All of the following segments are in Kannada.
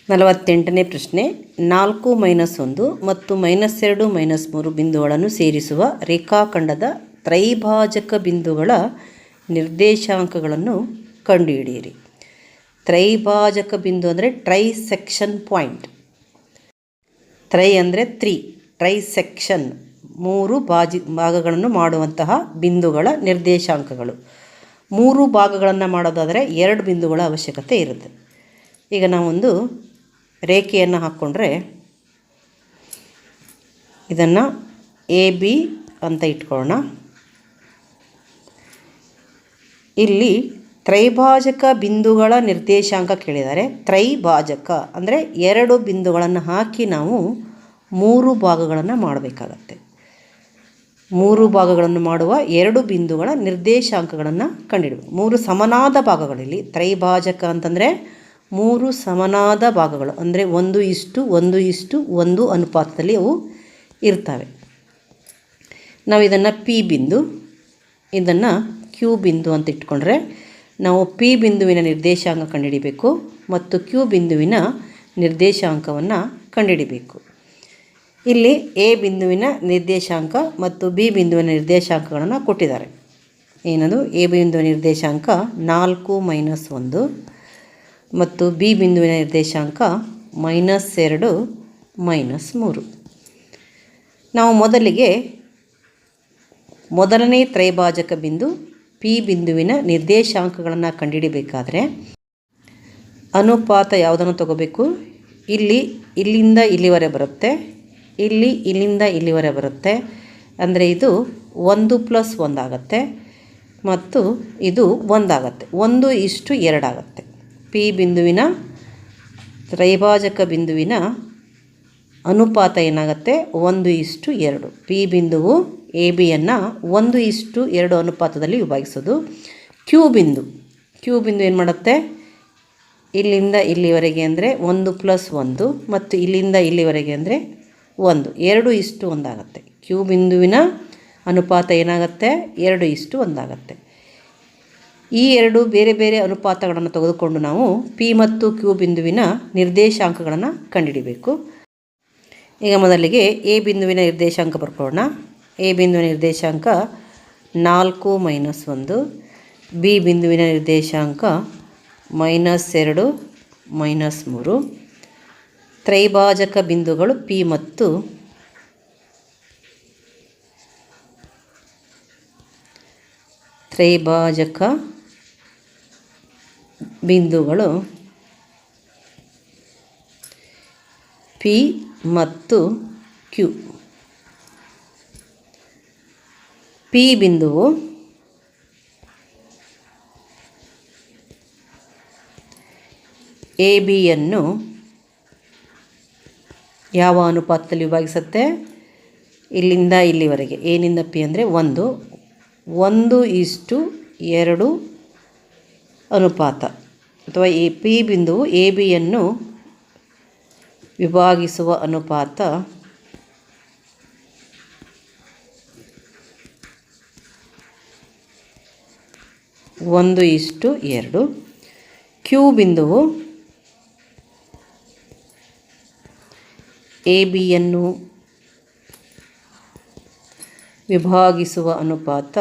48ನೇ ಪ್ರಶ್ನೆ. 4 - 1 ಮತ್ತು -2 -3 ಬಿಂದುಗಳನ್ನು ಸೇರಿಸುವ ರೇಖಾಖಂಡದ ತ್ರೈಭಾಜಕ ಬಿಂದುಗಳ ನಿರ್ದೇಶಾಂಕಗಳನ್ನು ಕಂಡುಹಿಡಿಯಿರಿ. ತ್ರೈಭಾಜಕ ಬಿಂದು ಅಂದರೆ ಟ್ರೈಸೆಕ್ಷನ್ ಪಾಯಿಂಟ್. ತ್ರೈ ಅಂದರೆ 3, ಟ್ರೈಸೆಕ್ಷನ್ 3 ಭಾಗಗಳನ್ನು ಮಾಡುವಂತಹ ಬಿಂದುಗಳ ನಿರ್ದೇಶಾಂಕಗಳು. 3 ಭಾಗಗಳನ್ನು ಮಾಡೋದಾದರೆ 2 ಬಿಂದುಗಳ ಅವಶ್ಯಕತೆ ಇರುತ್ತೆ. ಈಗ ನಾವೊಂದು ರೇಖೆಯನ್ನು ಹಾಕ್ಕೊಂಡ್ರೆ ಇದನ್ನು AB ಅಂತ ಇಟ್ಕೊಳ್ಳೋಣ. ಇಲ್ಲಿ ತ್ರೈಭಾಜಕ ಬಿಂದುಗಳ ನಿರ್ದೇಶಾಂಕ ಕೇಳಿದ್ದಾರೆ. ತ್ರೈಭಾಜಕ ಅಂದರೆ 2 ಬಿಂದುಗಳನ್ನು ಹಾಕಿ ನಾವು 3 ಭಾಗಗಳನ್ನು ಮಾಡಬೇಕಾಗತ್ತೆ. 3 ಭಾಗಗಳನ್ನು ಮಾಡುವ 2 ಬಿಂದುಗಳ ನಿರ್ದೇಶಾಂಕಗಳನ್ನು ಕಂಡುಹಿಡಬೇಕು. 3 ಸಮನಾದ ಭಾಗಗಳಲ್ಲಿ ತ್ರೈಭಾಜಕ ಅಂತಂದರೆ 3 ಸಮನಾದ ಭಾಗಗಳು ಅಂದರೆ 1:1:1 ಅನುಪಾತದಲ್ಲಿ ಅವು ಇರ್ತವೆ. ನಾವು ಇದನ್ನು P ಬಿಂದು, ಇದನ್ನು Q ಬಿಂದು ಅಂತ ಇಟ್ಕೊಂಡ್ರೆ ನಾವು P ಬಿಂದುವಿನ ನಿರ್ದೇಶಾಂಕ ಕಂಡುಹಿಡಿಬೇಕು ಮತ್ತು Q ಬಿಂದುವಿನ ನಿರ್ದೇಶಾಂಕವನ್ನು ಕಂಡುಹಿಡಿಬೇಕು. ಇಲ್ಲಿ A ಬಿಂದುವಿನ ನಿರ್ದೇಶಾಂಕ ಮತ್ತು B ಬಿಂದುವಿನ ನಿರ್ದೇಶಾಂಕಗಳನ್ನು ಕೊಟ್ಟಿದ್ದಾರೆ. ಏನದು? A ಬಿಂದುವಿನ ನಿರ್ದೇಶಾಂಕ 4 - 1 ಮತ್ತು B ಬಿಂದುವಿನ ನಿರ್ದೇಶಾಂಕ -2 -3. ನಾವು ಮೊದಲನೇ ತ್ರೈಭಾಜಕ ಬಿಂದು P ಬಿಂದುವಿನ ನಿರ್ದೇಶಾಂಕಗಳನ್ನು ಕಂಡುಹಿಡಿಬೇಕಾದ್ರೆ ಅನುಪಾತ ಯಾವುದನ್ನು ತಗೋಬೇಕು? ಇಲ್ಲಿಂದ ಇಲ್ಲಿವರೆಗೆ ಬರುತ್ತೆ, ಇಲ್ಲಿಂದ ಇಲ್ಲಿವರೆಗೆ ಬರುತ್ತೆ. ಅಂದರೆ ಇದು 1+1 ಆಗುತ್ತೆ ಮತ್ತು ಇದು 1 ಆಗುತ್ತೆ. 1:2 ಆಗುತ್ತೆ. P ಬಿಂದುವಿನ ತ್ರೈಭಾಜಕ ಬಿಂದುವಿನ ಅನುಪಾತ ಏನಾಗುತ್ತೆ? 1:2. P ಬಿಂದುವು ABಯನ್ನು 1:2 ಅನುಪಾತದಲ್ಲಿ ವಿಭಾಗಿಸೋದು. Q ಬಿಂದು ಏನು ಮಾಡುತ್ತೆ? ಇಲ್ಲಿಂದ ಇಲ್ಲಿವರೆಗೆ ಅಂದರೆ 1+1 ಮತ್ತು ಇಲ್ಲಿಂದ ಇಲ್ಲಿವರೆಗೆ ಅಂದರೆ 1, 2:1 ಆಗುತ್ತೆ. Q ಬಿಂದುವಿನ ಅನುಪಾತ ಏನಾಗುತ್ತೆ? 2:1 ಆಗುತ್ತೆ. ಈ 2 ಬೇರೆ ಬೇರೆ ಅನುಪಾತಗಳನ್ನು ತೆಗೆದುಕೊಂಡು ನಾವು P ಮತ್ತು Q ಬಿಂದುವಿನ ನಿರ್ದೇಶಾಂಕಗಳನ್ನು ಕಂಡುಹಿಡಿಬೇಕು. ಈಗ ಮೊದಲಿಗೆ A ಬಿಂದುವಿನ ನಿರ್ದೇಶಾಂಕ ಬರ್ಕೊಳ್ಳೋಣ. A ಬಿಂದುವಿನ ನಿರ್ದೇಶಾಂಕ 4 - 1, B ಬಿಂದುವಿನ ನಿರ್ದೇಶಾಂಕ -2 -3. ತ್ರೈಭಾಜಕ ಬಿಂದುಗಳು P ಮತ್ತು ತ್ರೈಭಾಜಕ ಬಿಂದುಗಳು P ಮತ್ತು Q. P ಬಿಂದುವು ABಯನ್ನು ಯಾವ ಅನುಪಾತದಲ್ಲಿ ವಿಭಾಗಿಸುತ್ತೆ? ಇಲ್ಲಿಂದ ಇಲ್ಲಿವರೆಗೆ ಏನಿಂದ P ಅಂದರೆ 1:2 ಅನುಪಾತ ಅಥವಾ ಈ P ಬಿಂದುವು ABಯನ್ನು ವಿಭಾಗಿಸುವ ಅನುಪಾತ 1:2. Q ಬಿಂದುವು ABಯನ್ನು ವಿಭಾಗಿಸುವ ಅನುಪಾತ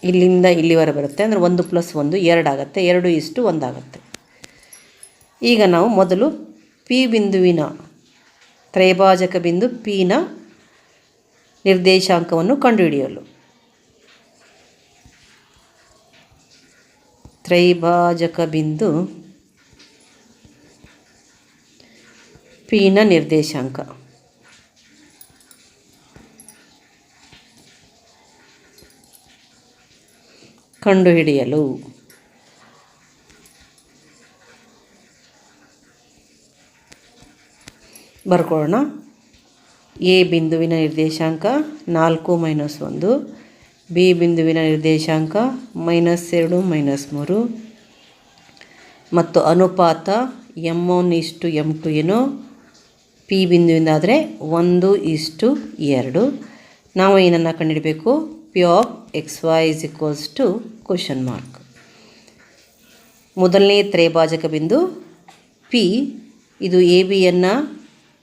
ಇಲ್ಲಿಂದ ಇಲ್ಲಿವರೆಗೆ ಬರುತ್ತೆ. ಅಂದರೆ 1+1 2 ಆಗುತ್ತೆ, 2:1 ಆಗುತ್ತೆ. ಈಗ ನಾವು ಮೊದಲು P ಬಿಂದುವಿನ ತ್ರೈಭಾಜಕ ಬಿಂದು Pನ ನಿರ್ದೇಶಾಂಕವನ್ನು ಕಂಡುಹಿಡಿಯಲು ತ್ರೈಭಾಜಕ ಬಿಂದು Pನ ನಿರ್ದೇಶಾಂಕ ಕಂಡುಹಿಡಿಯಲು ಬರ್ಕೊಳ್ಳೋಣ. A ಬಿಂದುವಿನ ನಿರ್ದೇಶಾಂಕ 4 - 1, B ಬಿಂದುವಿನ ನಿರ್ದೇಶಾಂಕ -2 -3 ಮತ್ತು ಅನುಪಾತ m1:m2 ಏನೋ P ಬಿಂದುವಿಂದಾದರೆ 1:2. ನಾವು ಏನನ್ನು ಕಂಡುಹಿಡಬೇಕು? P of X Y is equals to question mark. ಮೊದಲನೇ ತ್ರೈಭಾಜಕ ಬಿಂದು ಪಿ, ಇದು ಎ ಬಿಯನ್ನು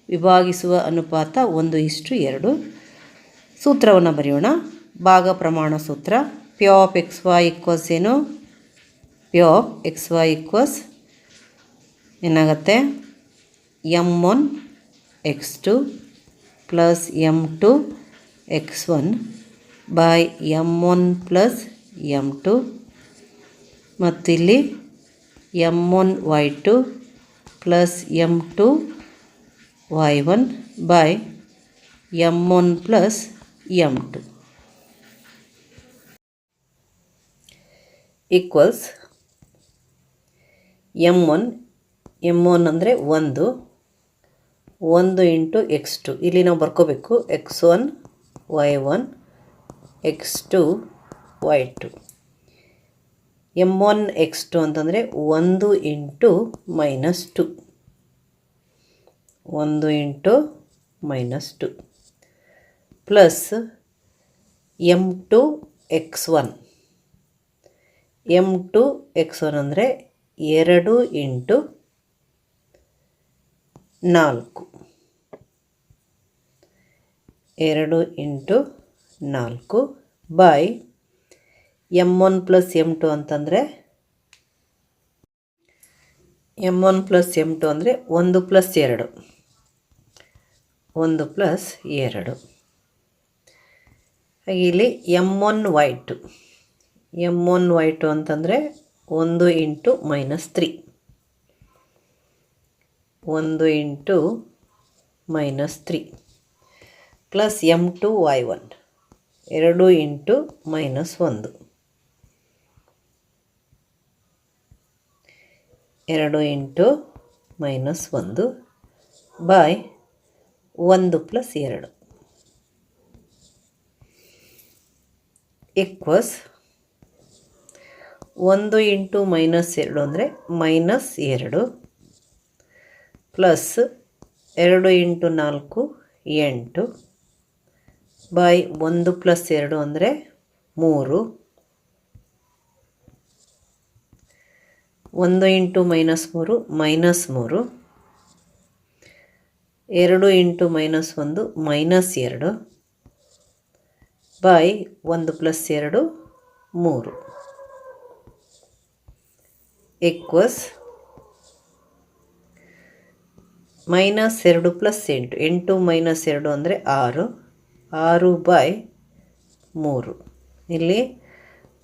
ವಿಭಾಗಿಸುವ ಅನುಪಾತ 1:2. ಸೂತ್ರವನ್ನು ಬರೆಯೋಣ. ಭಾಗ ಪ್ರಮಾಣ ಸೂತ್ರ. P of X Y equals ಏನು? P of X Y equals ಏನಾಗುತ್ತೆ? m1 x2 plus m2 x1 by m1 plus m2 ಮತ್ತಿಲ್ಲಿ m1 y2 plus m2 y1 by m1 plus m2 equals m1 ಅಂದರೆ 1 ಇಂಟು x2. ಇಲ್ಲಿ ನಾವು ಬರ್ಕೋಬೇಕು x1 y1 x2 y2. m1 x2 ಅಂತಂದರೆ 1 into -2, 1 into -2 plus m2 x1. m2 x1 ಅಂದರೆ 2 into 4, 2 into 4 by m1 plus m2 ಅಂತಂದರೆ m1 ಪ್ಲಸ್ m2 ಅಂದರೆ 1 ಪ್ಲಸ್ 2, 1 ಪ್ಲಸ್ 2. ಹಾಗೆ ಇಲ್ಲಿ m1 y2 ಅಂತಂದರೆ 1 into -3, 1 into -3 plus m2 y1 2 into -1, 2 into -1 by 1 plus 2 equals 1 into -2 ಅಂದರೆ -2 ಪ್ಲಸ್ 2 ಇಂಟು 4 8 ಬೈ 1 ಪ್ಲಸ್ 2 ಅಂದರೆ 3, 1 into -3 -3, 2 into -1 -2 by 1 plus 2 3 equals -2 plus 8, 8 -2 ಅಂದರೆ 6, 6 ಬೈ 3. ಇಲ್ಲಿ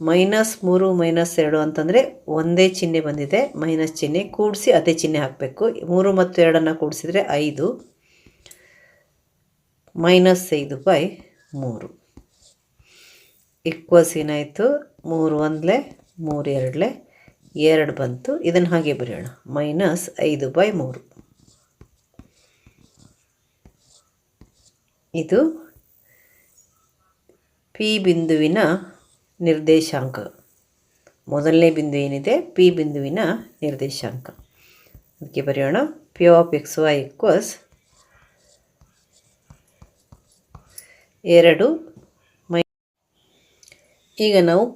-3 -2 ಅಂತಂದರೆ ಒಂದೇ ಚಿಹ್ನೆ ಬಂದಿದೆ, ಮೈನಸ್ ಚಿಹ್ನೆ ಕೂಡಿಸಿ ಅದೇ ಚಿಹ್ನೆ ಹಾಕಬೇಕು. 3 ಮತ್ತು 2 ಕೂಡಿಸಿದರೆ 5, -5 ಬೈ 3 ಈಕ್ವಲ್ಸ್ ಏನಾಯಿತು? 3 1 3 2 2 ಬಂತು. ಇದನ್ನು ಹಾಗೆ ಬರೆಯೋಣ, -5 ಬೈ 3. ಇದು ಪಿ ಬಿಂದುವಿನ ನಿರ್ದೇಶಾಂಕ. ಮೊದಲನೇ ಬಿಂದು ಏನಿದೆ ಪಿ ಬಿಂದುವಿನ ನಿರ್ದೇಶಾಂಕ. ಅದಕ್ಕೆ ಬರೆಯೋಣ P of X Y equals 2. ಈಗ ನಾವು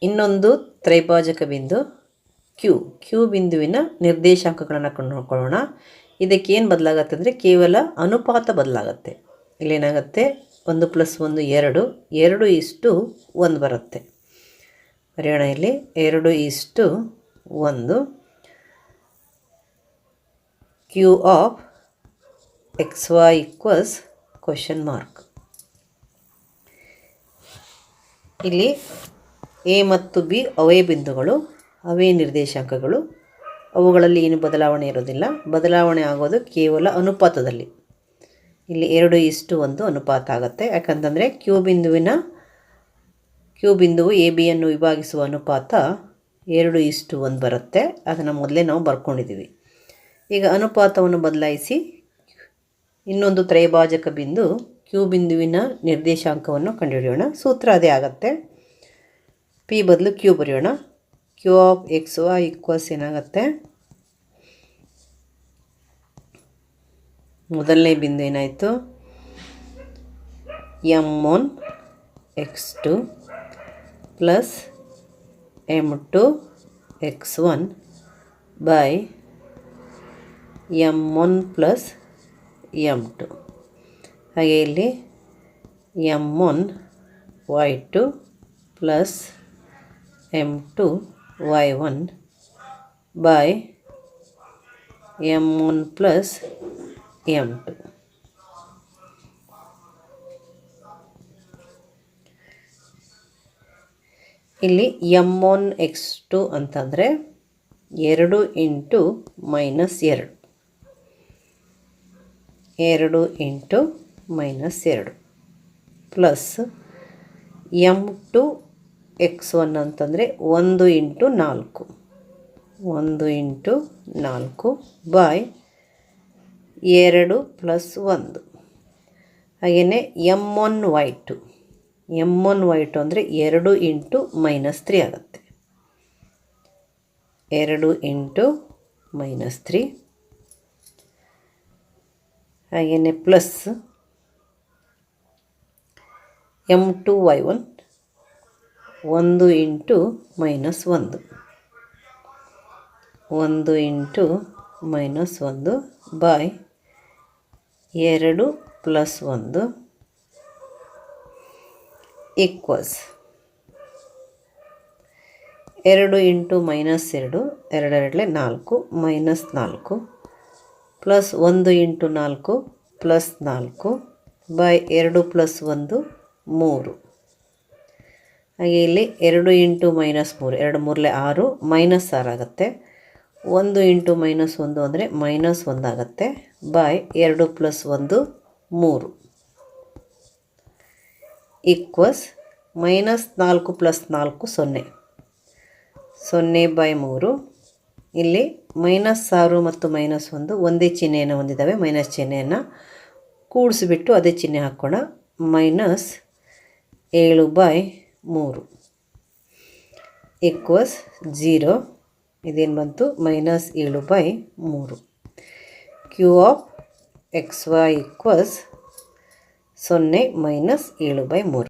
ಇನ್ನೊಂದು ತ್ರೈಭಾಜಕ ಬಿಂದು ಕ್ಯೂ ಬಿಂದುವಿನ ನಿರ್ದೇಶಾಂಕಗಳನ್ನು ನೋಡ್ಕೊಳ್ಳೋಣ. ಇದಕ್ಕೇನು ಬದಲಾಗತ್ತೆ ಅಂದರೆ ಕೇವಲ ಅನುಪಾತ ಬದಲಾಗತ್ತೆ. ಇಲ್ಲೇನಾಗುತ್ತೆ? 1 ಪ್ಲಸ್ 1 2, 2:1 ಬರುತ್ತೆ. ಬರೆಯೋಣ ಇಲ್ಲಿ 2:1 Q of X Y equals question mark. ಇಲ್ಲಿ ಎ ಮತ್ತು ಬಿ ಅವೇ ಬಿಂದುಗಳು, ಅವೇ ನಿರ್ದೇಶಾಂಕಗಳು. ಅವುಗಳಲ್ಲಿ ಏನು ಬದಲಾವಣೆ ಇರೋದಿಲ್ಲ. ಬದಲಾವಣೆ ಆಗೋದು ಕೇವಲ ಅನುಪಾತದಲ್ಲಿ. ಇಲ್ಲಿ 2:1 ಅನುಪಾತ ಆಗುತ್ತೆ. ಯಾಕಂತಂದರೆ ಕ್ಯೂ ಬಿಂದುವು ಎ ಬಿಯನ್ನು ವಿಭಾಗಿಸುವ ಅನುಪಾತ 2:1 ಬರುತ್ತೆ. ಅದನ್ನು ಮೊದಲೇ ನಾವು ಬರ್ಕೊಂಡಿದ್ದೀವಿ. ಈಗ ಅನುಪಾತವನ್ನು ಬದಲಾಯಿಸಿ ಇನ್ನೊಂದು ತ್ರೈಭಾಜಕ ಬಿಂದು ಕ್ಯೂ ಬಿಂದುವಿನ ನಿರ್ದೇಶಾಂಕವನ್ನು ಕಂಡುಹಿಡಿಯೋಣ. ಸೂತ್ರ ಅದೇ ಆಗುತ್ತೆ. ಪಿ ಬದಲು ಕ್ಯೂ ಬರೆಯೋಣ. Q of X Y equals ಏನಾಗುತ್ತೆ? ಮೊದಲನೇ ಬಿಂದು ಏನಾಯಿತು? m1 x2 plus m2 x1 by m1 plus m2. ಹಾಗೆ ಇಲ್ಲಿ m1 y2 plus m2 y1 by m1 plus m2. ಇಲ್ಲಿ m1 x2 ಅಂತಂದರೆ 2 into minus 2, 2 into minus 2 plus m2 x1 ಅಂತಂದರೆ 1 ಇಂಟು 4, 1 ಇಂಟು 4 ಬೈ 2 ಪ್ಲಸ್ 1. ಹಾಗೆಯೇ m1 y2, m1 y2 ಅಂದರೆ 2 ಇಂಟು ಮೈನಸ್ 3 ಆಗುತ್ತೆ, 2 ಇಂಟು ಮೈನಸ್ 3. ಹಾಗೆಯೇ plus m2 y1 1 into minus 1, 1 into minus 1 by 2 plus 1 equals 2 into minus 2, 2 4 minus 4 plus 1 into 4 plus 4 by 2 plus 1 3. ಹಾಗೆ ಇಲ್ಲಿ 2 ಇಂಟು ಮೈನಸ್ 3, 2 3 6 ಮೈನಸ್ 6 ಆಗುತ್ತೆ. 1 ಇಂಟು ಮೈನಸ್ 1 ಅಂದರೆ ಮೈನಸ್ 1 ಆಗುತ್ತೆ by 2 plus 1 3 equals minus 4 plus 4 0, 0 by 3. ಇಲ್ಲಿ ಮೈನಸ್ 6 ಮತ್ತು ಮೈನಸ್ 1 ಒಂದೇ ಚಿಹ್ನೆಯನ್ನು ಹೊಂದಿದ್ದಾವೆ. ಮೈನಸ್ ಚಿಹ್ನೆಯನ್ನು ಕೂಡಿಸಿಬಿಟ್ಟು ಅದೇ ಚಿಹ್ನೆ ಹಾಕೋಣ. Minus 7 by 3 equals 0. ಇದೇನು ಬಂತು? Minus 7 by 3. Q of X Y equals 0 minus 7 by 3.